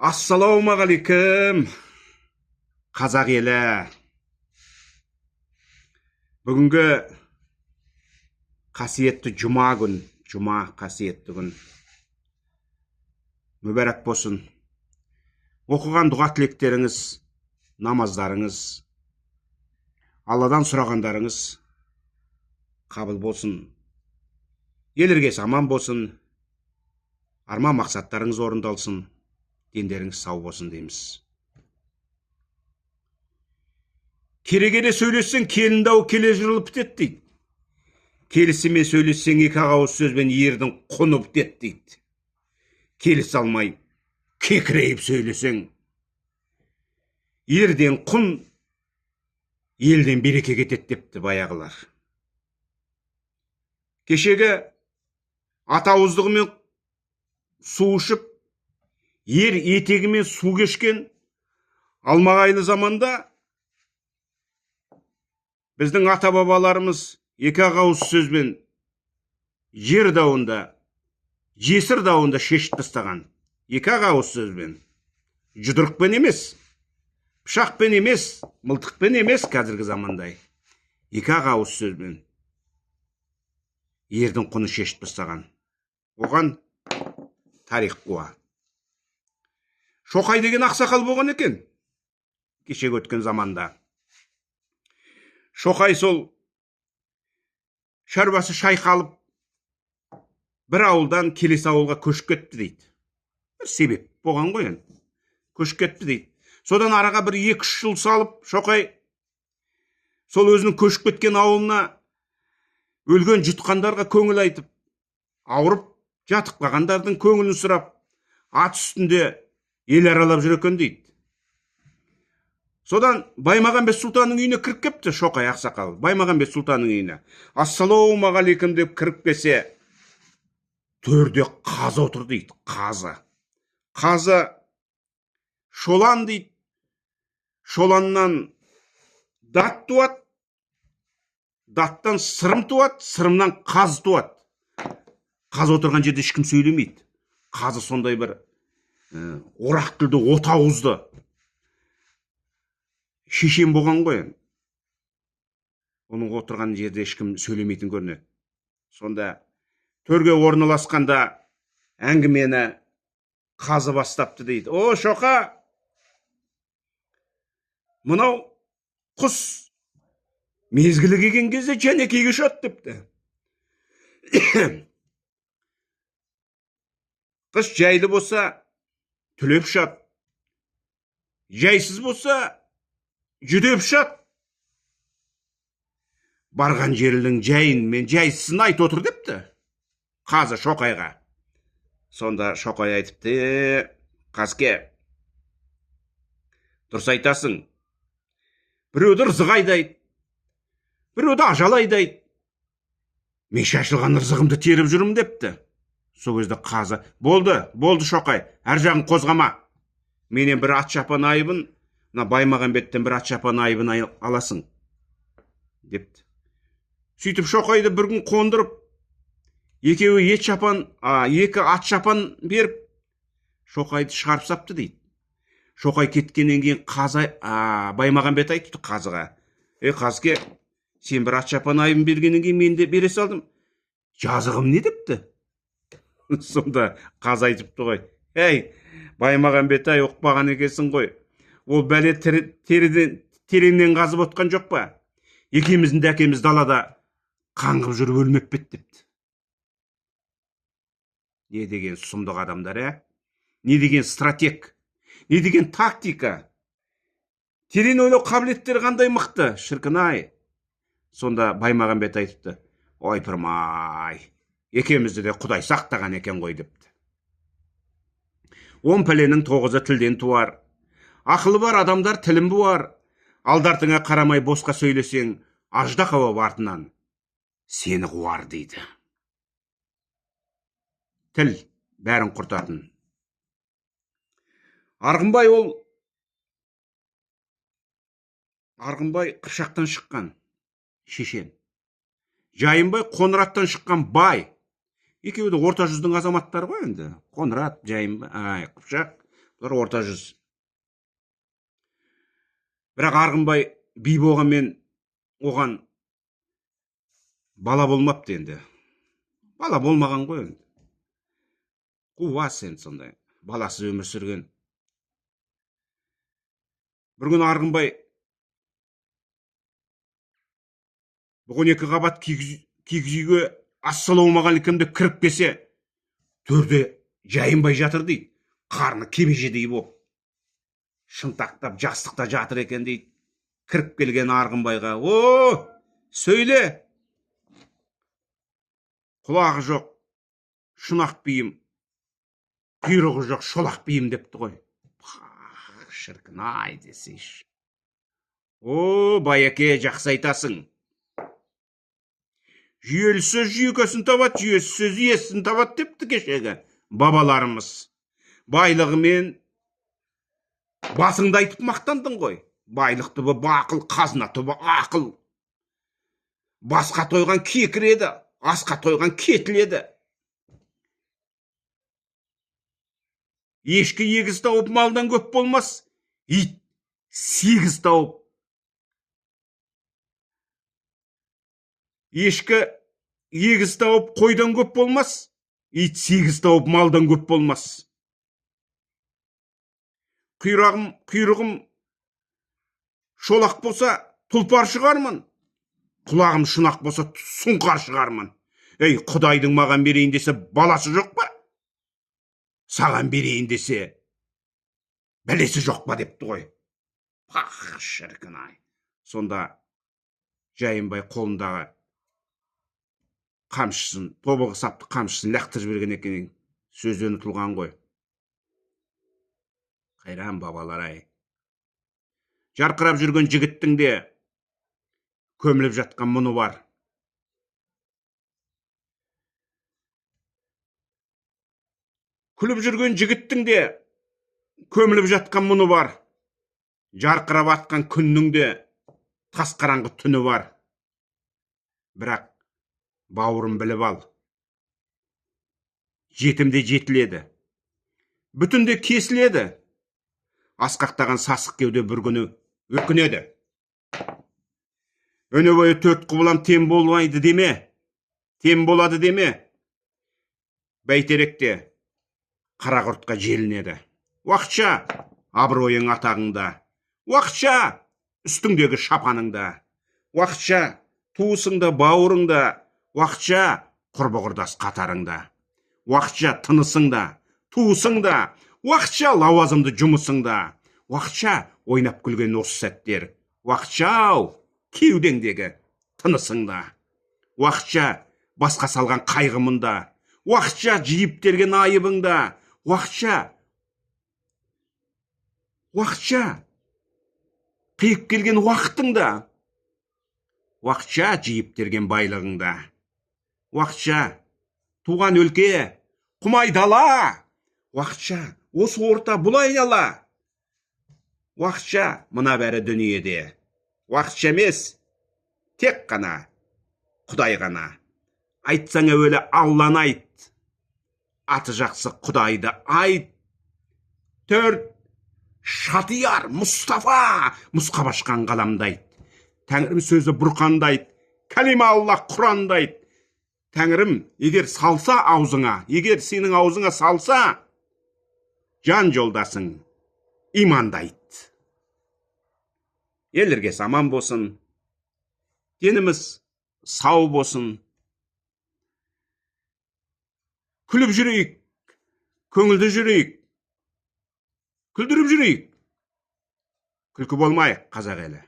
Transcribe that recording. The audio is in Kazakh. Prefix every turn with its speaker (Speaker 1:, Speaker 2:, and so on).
Speaker 1: Ассалаумағалейкум, қазақ елі. Бүгінгі қасиетті жұма күн, қасиетті күн. Мүбәрәк болсын. Оқыған дұға тілектеріңіз, намаздарыңыз, Алладан сұрағандарыңыз қабыл болсын. Елерге аман болсын. Арман мақсаттарыңыз орындалсын. Дендеріңіз сау болсын дейміз. Керегеде сөйлессең, келін дау келе жырылып бітеді дейді. Келісімен сөйлессең, екі ауыз сөзбен ердің құны бітеді дейді. Келіс алмай, кекірейіп сөйлесең, ерден құн, елден береке кетеді депті баяғылар. Кешегі ата ауыздығымен су ішіп, ер етегімен су кешкен алмағайлы заманда біздің ата бабаларымыз екі ауыз сөзбен жер дауында, жесір дауында шешіп тастаған. Екі ауыз сөзбен, жұдырықпен емес, пышақпен емес, мылтықпен емес, қазіргі замандай. Екі ауыз сөзбен ердің құны шешіп тастаған. Оған тарих куә. Шоқай деген ақсақал болған екен, кешегі өткен заманда. Шоқай сол шаруасы шайқалып, бір ауылдан келесі ауылға көшіп кетті дейді. Бір себеп болған ғой енді. Көшіп кетті дейді. Содан араға бір 2-3 жыл салып, Шоқай сол өзінің көшіп кеткен ауылына өлген жұтқандарға көңіл айтып, ауырып жатып қалғандардың көңілін сұрап, ат үстінде ел аралап жүр екен дейді. Содан Баймағамбет сұлтанның үйіне кіріп кепті Шоқай ақсақал. Баймағамбет сұлтанның үйіне. Ассалаумағалейкум деп кіріп келсе, төрде қазы отыр дейді. Қазы. Қазы шолан дейді. Шоланнан дат туады. Даттан сырым туады, сырымнан қазы туады. Қазы отырған жерде ешкім сөйлемейді. Қазы сондай бір орақ тілді, от ауызды шешен болған ғой. Оның отырған жерде ешкім сөйлемейтін көрінеді. Сонда төрге орналасқанда әңгімені қазы бастапты дейді. О, Шоқа, мынау құс мезгілі келген кезде жәнекейге ұшады депті. Қыс жайлы болса, түлеп ұшады. Жайсыз болса, жүдеп ұшады. Барған жерінің жайын мен жайсызын айт отыр депті. Қазы Шоқайға. Сонда Шоқай айтыпты, Қазке, дұрыс айтасың. Біреуді ырзық айдайды, біреуді ажал айдайды. Мен шашылған ырзығымды теріп жүрмін депті. Сол кезде Қазы, болды Шоқай, әр жағын қозғама. Менен бір ат шапан айыбын, Баймағамбеттен бір ат шапан айыбын аласың, депті. Сөйтіп Шоқайды бір күн қондырып, екеуі екі ат шапан беріп, Шоқайды шығарып сапты дейді. Шоқай кеткеннен кейін Баймағамбет айтыпты Қазыға. Қазке, сен бір ат шапан айыбын бергеннен кейін мен де бере салдым. Жазығым не депті? Сонда Қазы айтыпты ғой. Баймағамбет оқпаған екенсің ғой. Ол бәле тереңнен қазып отқан жоқ па? Екеуміздің де әкеміз далада қаңғып жүріп өлмеп бет депті. Не деген сұмдық адамдар, не деген стратег, не деген тактика. Терең ойлау қабілеттері қандай мықты, шіркін-ай. Сонда Баймағамбет айтыпты, ойпырмай, екеумізді де Құдай сақтаған екен ғой депті. 10 пәленің 9-ы тілден туар. Ақылы бар адамдар тілін буар. Алдартыңа қарамай босқа сөйлесең, аждақауа артынан сені қуар дейді. Тіл бәрін құртатын. Арғынбай Қыпшақтан шыққан шешен. Жайынбай Қоңыраттан шыққан бай. Екеуі де орта жүздің азаматтары ғой енді. Қоңырат, Жайынбай, Қыпшақ. бір орта жүз. Бірақ Арғынбай би болғанмен оған бала болмапты енді. Бала болмаған ғой енді. Қуас енді сондай. Баласыз өмір сүрген. Бір күні Арғынбай бұл 12 қабат кигіз үйге ассалаумағалейкум деп кіріп келсе, төрде жайынбай жатыр дейді. Қарны кебежедей боп, шынтақтап жастықта жатыр екен дейді. Кіріп келген Арғынбайға: "О, сөйле!" Құлағы жоқ, шұнақ биім, құйрығы жоқ, шолақ биім депті ғой. Шіркін ай десейші. "О, Байеке, жақсы айтасың. Жүйелі сөз жүйкесін табады, жүйесіз сөз иесін табады" депті кешегі бабаларымыз. Байлығымен басыңды айтып мақтандың ғой. Байлық түбі бақыл, қазына түбі ақыл. Басқа тойған кекіреді, асқа тойған кетіледі. Ешкі егіз тауып малдан көп болмас, ит сегіз тауып. Ешкі егіз тауып қойдан көп болмас, ит сегіз тауып малдан көп болмас. Құйрығым шолақ болса, тұлпар шығармын. Құлағым шұнақ болса, сұңқар шығармын. Ей, Құдайдың маған берейін десе, баласы жоқ па? Саған берейін десе, бәлесі жоқ па депті ғой. Шіркін ай. Сонда Жайынбай қолындағы қамшысын, тобылғы сапты қамшысын лақтырып жіберген екен, сөзі ұмытылған ғой. Қайран бабалар ай. Жарқырап жүрген жігіттің де көміліп жатқан мұны бар. Күліп жүрген жігіттің де көміліп жатқан мұны бар. Жарқырап атқан күннің де тас қараңғы түні бар. Бірақ бауырын біліп ал. Жетімде жетіледі, бүтінде кесіледі. Асқақтаған сасық кеуде бір күні өкінеді. Өне бойы 4 құбылам тем болмайды деме, тем болады деме. Бәйтеректе қара құртқа желінеді. Уақытша абыройың атағыңда, уақытша үстіңдегі шапаныңда, уақытша туысыңда, бауырыңда, уақытша құрбы-құрдас қатарыңда, уақытша тынысыңда, туысыңда, уақытша лауазымды жұмысыңда, уақытша ойнап күлген осы сәттер, уақытша кеудеңдегі тынысыңда, уақытша басқа салған қайғымында, уақытша жиып-терген айыбыңда, уақытша қиып келген уақытыңда, уақытша жиып-терген байлығыңда, уақытша туған өлке, құмай дала, уақытша осы орта бұл айнала, уақытша мына бәрі дүниеде, уақытша емес, тек қана Құдай ғана. Айтсаң әуелі Алланы айт, аты жақсы Құдайды айт. 4 Шатияр Мұстафа мұсқа башқан қаламды айт. Тәңірім сөзі Бұрқанды айт, кәлима Алла Құранды айт. Тәңірім егер салса аузыңа, егер сенің аузыңа салса, жан жолдасың иманды айт. Елдерге аман болсын, деніміз сау болсын. Күліп жүрейік, көңілді жүрейік, күлдіріп жүрейік. Күлкі болмайық, қазақ елі.